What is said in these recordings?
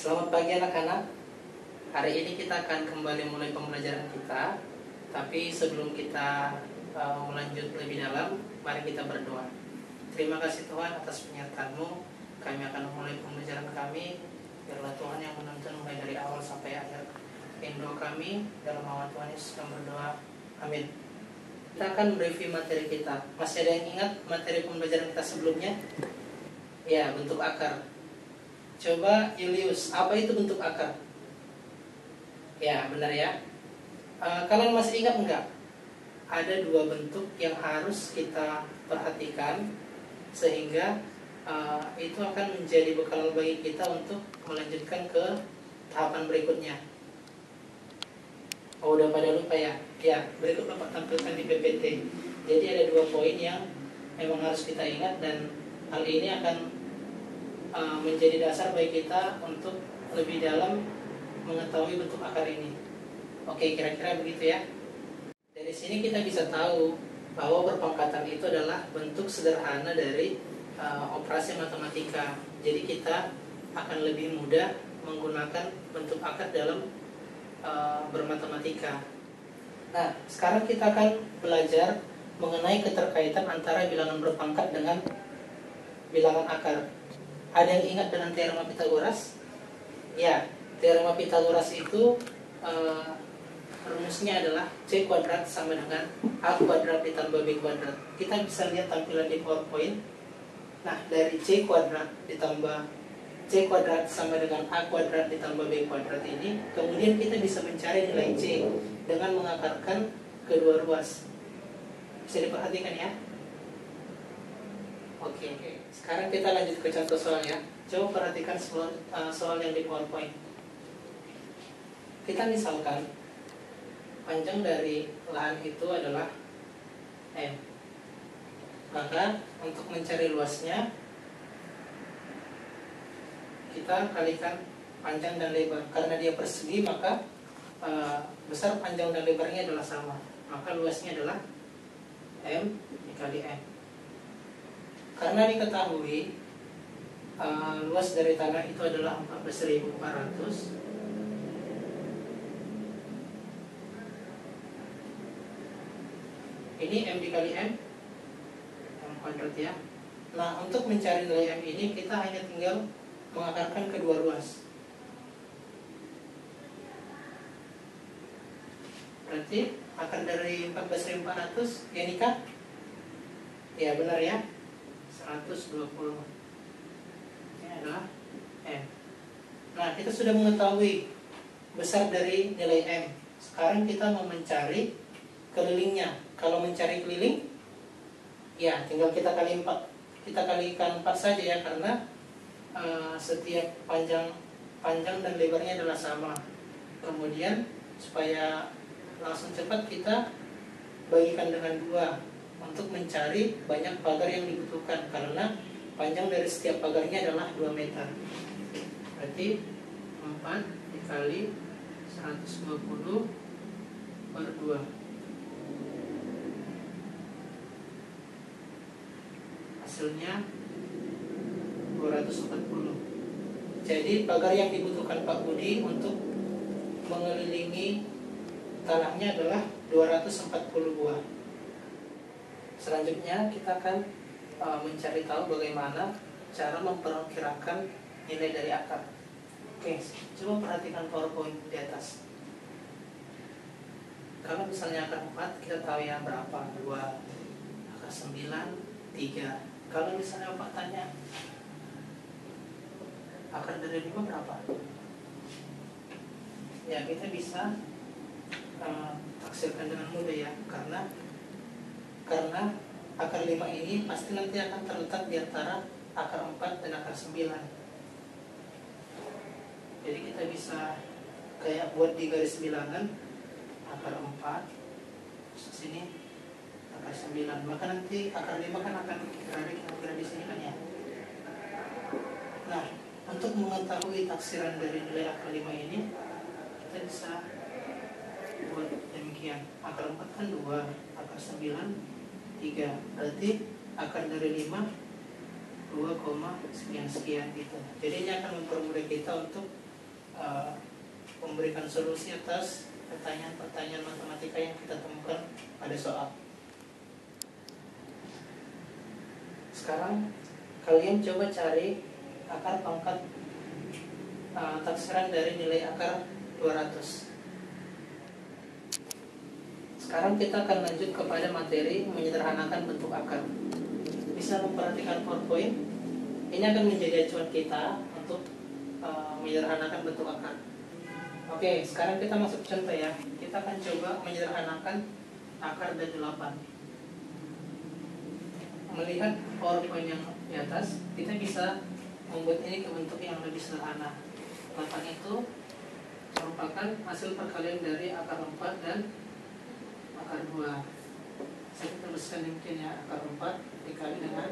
Selamat pagi anak-anak. Hari ini kita akan kembali mulai pembelajaran kita. Tapi sebelum kita melanjut lebih dalam, mari kita berdoa. Terima kasih Tuhan atas penyertaan-Mu. Kami akan memulai pembelajaran kami. Biarlah Tuhan yang menuntun mulai dari awal sampai akhir. Doa kami dalam nama Tuhan Yesus kami berdoa. Amin. Kita akan mereview materi kita. Masih ada yang ingat materi pembelajaran kita sebelumnya? Ya, bentuk akar. Coba Julius, apa itu bentuk akar? Ya, benar ya. Kalian masih ingat enggak? Ada dua bentuk yang harus kita perhatikan sehingga itu akan menjadi bekal bagi kita untuk melanjutkan ke tahapan berikutnya. Oh, udah pada lupa ya? Ya, berikut Bapak tampilkan di PPT. Jadi ada dua poin yang memang harus kita ingat dan hal ini akan menjadi dasar bagi kita untuk lebih dalam mengetahui bentuk akar ini. Oke, kira-kira begitu ya. Dari sini kita bisa tahu bahwa perpangkatan itu adalah bentuk sederhana dari operasi matematika. Jadi kita akan lebih mudah menggunakan bentuk akar dalam bermatematika. Nah, sekarang kita akan belajar mengenai keterkaitan antara bilangan berpangkat dengan bilangan akar. Ada yang ingat dengan teorema Pitagoras? Ya, teorema Pitagoras itu rumusnya adalah C kuadrat sama dengan A kuadrat ditambah B kuadrat. Kita bisa lihat tampilan di PowerPoint. Nah, dari C kuadrat ditambah C kuadrat sama dengan A kuadrat ditambah B kuadrat ini, kemudian kita bisa mencari nilai C dengan mengakarkan kedua ruas. Bisa diperhatikan ya? Oke. Sekarang kita lanjut ke contoh soal ya. Coba perhatikan soal yang di PowerPoint. Kita misalkan panjang dari lahan itu adalah M. Maka untuk mencari luasnya kita kalikan panjang dan lebar. Karena dia persegi maka besar panjang dan lebarnya adalah sama. Maka luasnya adalah M dikali M. Karena diketahui luas dari tanah itu adalah 14.400, ini M dikali M kuadrat ya. Nah, untuk mencari nilai M ini kita hanya tinggal mengakarkan kedua ruas. Berarti akar dari 14.400 ya nikah? Ya benar ya, 120. Ini adalah M. Nah, kita sudah mengetahui besar dari nilai M. Sekarang kita mau mencari kelilingnya. Kalau mencari keliling, ya tinggal kita kali 4. Kita kalikan 4 saja ya, karena setiap panjang dan lebarnya adalah sama. Kemudian supaya langsung cepat kita bagikan dengan 2 untuk mencari banyak pagar yang dibutuhkan, karena panjang dari setiap pagarnya adalah 2 meter. Berarti 4 dikali 120 per 2. Hasilnya 240. Jadi pagar yang dibutuhkan Pak Budi untuk mengelilingi tanahnya adalah 240 buah. Selanjutnya kita akan mencari tahu bagaimana cara memperkirakan nilai dari akar. Oke, coba perhatikan PowerPoint di atas. Kalau misalnya akar 4, kita tahu ya berapa? 2, akar 9, 3. Kalau misalnya Bapak tanya, akar dari 5 berapa? Ya, kita bisa taksirkan dengan mudah ya, karena akar 5 ini pasti nanti akan terletak di antara akar 4 dan akar 9. Jadi kita bisa kayak buat di garis bilangan akar 4 sini akar 9. Maka nanti akar 5 kan akan berada kira-kira di sini kan ya. Nah, untuk mengetahui taksiran dari nilai akar 5 ini, kita bisa buat demikian. Akar 4 kan 2, akar 9 3, berarti akar dari 5 2, sekian gitu. Jadi ini akan mempermudah kita untuk uh, memberikan solusi atas pertanyaan-pertanyaan matematika yang kita temukan pada soal. Sekarang kalian coba cari akar pangkat taksiran dari nilai akar 200. Sekarang kita akan lanjut kepada materi menyederhanakan bentuk akar. Bisa memperhatikan PowerPoint. Ini akan menjadi acuan kita untuk menyederhanakan bentuk akar. Oke, sekarang kita masuk contoh ya. Kita akan coba menyederhanakan akar dari 8. Melihat PowerPoint yang di atas, kita bisa membuat ini ke bentuk yang lebih sederhana. 8 itu merupakan hasil perkalian dari akar 4 dan akar 2. Saya tuliskan mungkin ya, akar 4 dikali dengan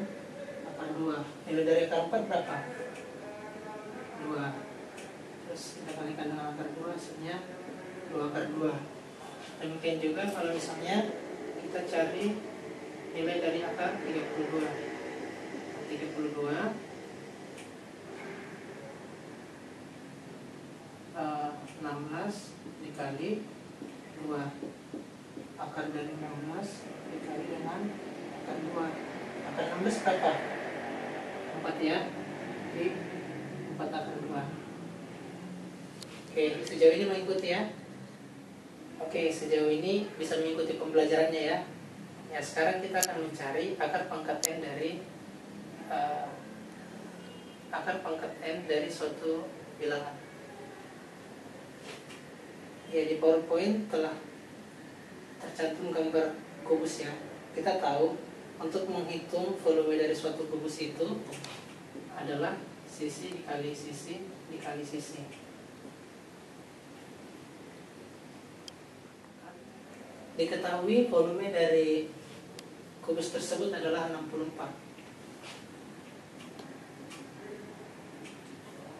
akar 2. Nilai dari akar 4 berapa? 2. Terus kita kalikan dengan akar 2, hasilnya 2 akar 2. Demikian juga kalau misalnya kita cari nilai dari akar 32. 16 dikali 2. Akar dari 16 dikali dengan akar 2. Akar 16 berapa? 4 ya. Jadi 4 akar 2. Oke, sejauh ini mengikuti ya. Oke, sejauh ini bisa mengikuti pembelajarannya ya. Ya, sekarang kita akan mencari akar pangkat n dari suatu bilangan. Ya, di PowerPoint telah tercantum gambar kubus ya. Kita tahu untuk menghitung volume dari suatu kubus itu adalah sisi dikali sisi dikali sisi. Diketahui volume dari kubus tersebut adalah 64.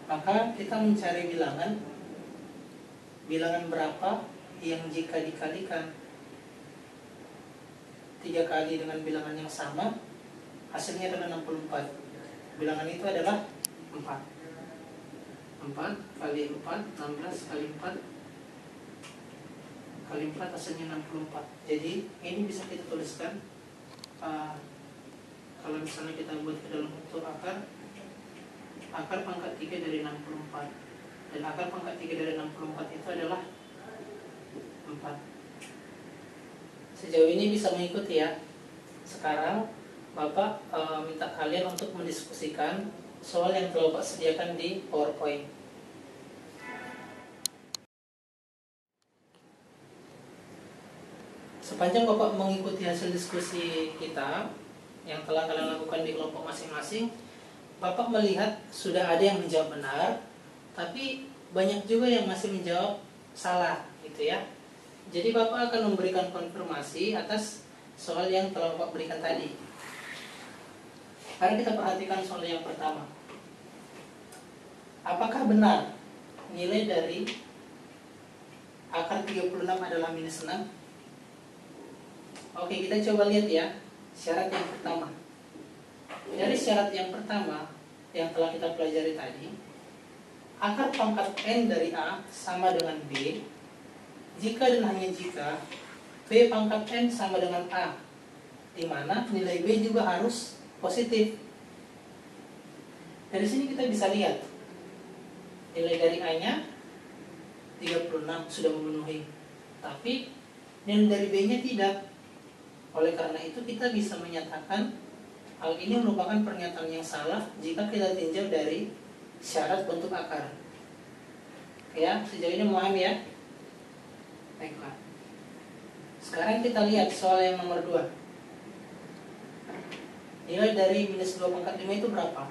Maka kita mencari bilangan berapa yang jika dikalikan 3 kali dengan bilangan yang sama hasilnya adalah 64. Bilangan itu adalah 4 kali 4, 16 kali 4 kali 4 hasilnya 64. Jadi ini bisa kita tuliskan kalau misalnya kita buat ke dalam bentuk akar pangkat 3 dari 64. Dan akar pangkat 3 dari 64 itu adalah 4. Sejauh ini bisa mengikuti ya. Sekarang Bapak minta kalian untuk mendiskusikan soal yang telah Bapak sediakan di PowerPoint. Sepanjang Bapak mengikuti hasil diskusi kita yang telah kalian lakukan di kelompok masing-masing, Bapak melihat sudah ada yang menjawab benar, tapi banyak juga yang masih menjawab salah, gitu ya. Jadi Bapak akan memberikan konfirmasi atas soal yang telah Bapak berikan tadi. Mari kita perhatikan soal yang pertama. Apakah benar nilai dari akar 36 adalah minus 6? Oke, kita coba lihat ya syarat yang pertama. Dari syarat yang pertama yang telah kita pelajari tadi, akar pangkat n dari A sama dengan B jika dan hanya jika B pangkat n sama dengan A, di mana nilai B juga harus positif. Dari sini kita bisa lihat nilai dari A nya 36 sudah memenuhi, tapi nilai dari B nya tidak. Oleh karena itu kita bisa menyatakan hal ini merupakan pernyataan yang salah jika kita tinjau dari syarat bentuk akar. Ya, sejauh ini memahami ya? Baiklah. Sekarang kita lihat soal yang nomor 2. Nilai dari minus 2 pangkat 5 itu berapa?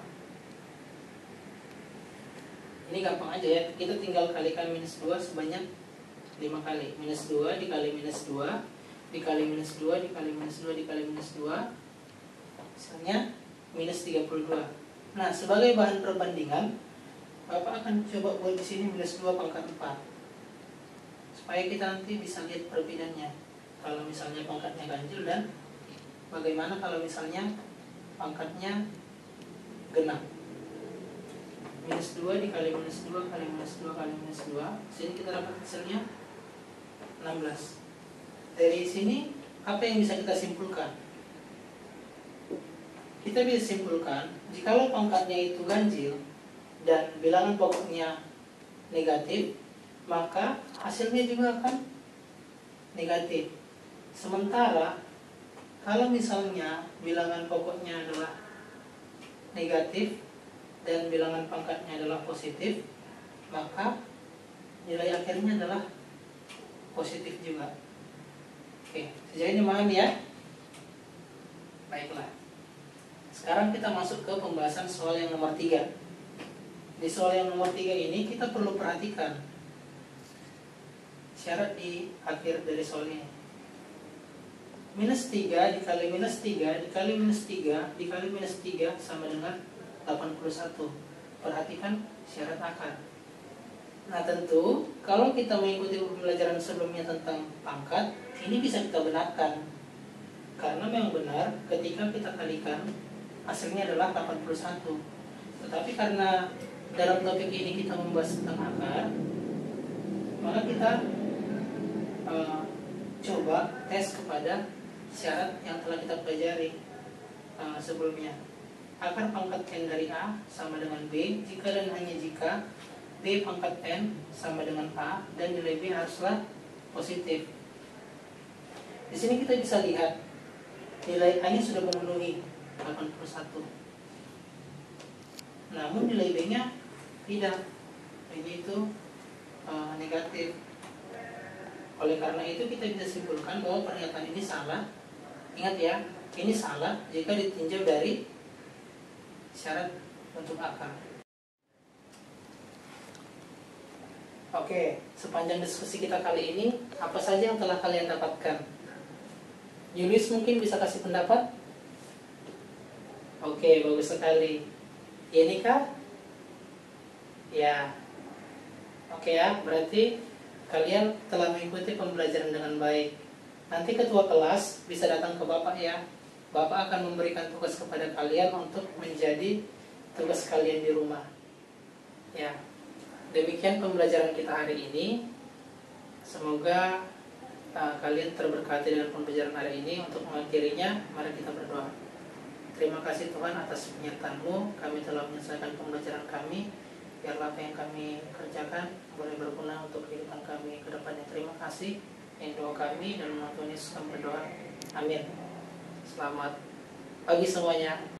Ini gampang aja ya. Kita tinggal kalikan minus 2 sebanyak 5 kali. Minus 2 dikali minus 2 dikali minus 2 dikali minus 2 dikali minus 2, hasilnya minus 32. Nah, sebagai bahan perbandingan, Bapak akan coba buat di sini minus 2 pangkat 4. Supaya kita nanti bisa lihat perbedaannya. Kalau misalnya pangkatnya ganjil dan bagaimana kalau misalnya pangkatnya genap. Minus 2 dikali minus 2 kali minus 2 kali minus 2. Sini kita dapat hasilnya 16. Dari sini apa yang bisa kita simpulkan? Kita bisa simpulkan jikalau pangkatnya itu ganjil dan bilangan pokoknya negatif, maka hasilnya juga akan negatif. Sementara kalau misalnya bilangan pokoknya adalah negatif dan bilangan pangkatnya adalah positif, maka nilai akhirnya adalah positif juga. Oke, sejauh ini memahami ya? Baiklah. Sekarang kita masuk ke pembahasan soal yang nomor 3. Di soal yang nomor 3 ini kita perlu perhatikan syarat di akhir dari soal ini. Minus 3 dikali minus 3 dikali minus 3 dikali minus 3 sama dengan 81. Perhatikan syarat akar. Nah tentu kalau kita mengikuti pembelajaran sebelumnya tentang pangkat, ini bisa kita benarkan. Karena memang benar ketika kita kalikan hasilnya adalah 81. Tetapi karena dalam topik ini kita membahas tentang akar, maka kita coba tes kepada syarat yang telah kita pelajari sebelumnya. Akar pangkat n dari A sama dengan B jika dan hanya jika B pangkat n sama dengan A dan nilai B haruslah positif. Di sini kita bisa lihat nilai A nya sudah memenuhi 81. Namun nilai B nya tidak. B nya itu negatif. Oleh karena itu kita bisa simpulkan bahwa pernyataan ini salah. Ingat ya, ini salah jika ditinjau dari syarat bentuk akar. Oke, sepanjang diskusi kita kali ini, apa saja yang telah kalian dapatkan? Julius mungkin bisa kasih pendapat? Oke, bagus sekali. Ini kah? Ya. Oke ya, berarti kalian telah mengikuti pembelajaran dengan baik. Nanti ketua kelas bisa datang ke Bapak ya. Bapak akan memberikan tugas kepada kalian untuk menjadi tugas kalian di rumah. Ya. Demikian pembelajaran kita hari ini. Semoga kalian terberkati dengan pembelajaran hari ini. Untuk mengakhirinya, mari kita berdoa. Terima kasih Tuhan atas penyertaan-Mu. Kami telah menyelesaikan pembelajaran kami. Biarlah apa yang kami kerjakan boleh berguna untuk kehidupan kami ke depannya. Terima kasih. Ini doa kami dan Tuhan Yesus kami berdoa. Amin. Selamat pagi semuanya.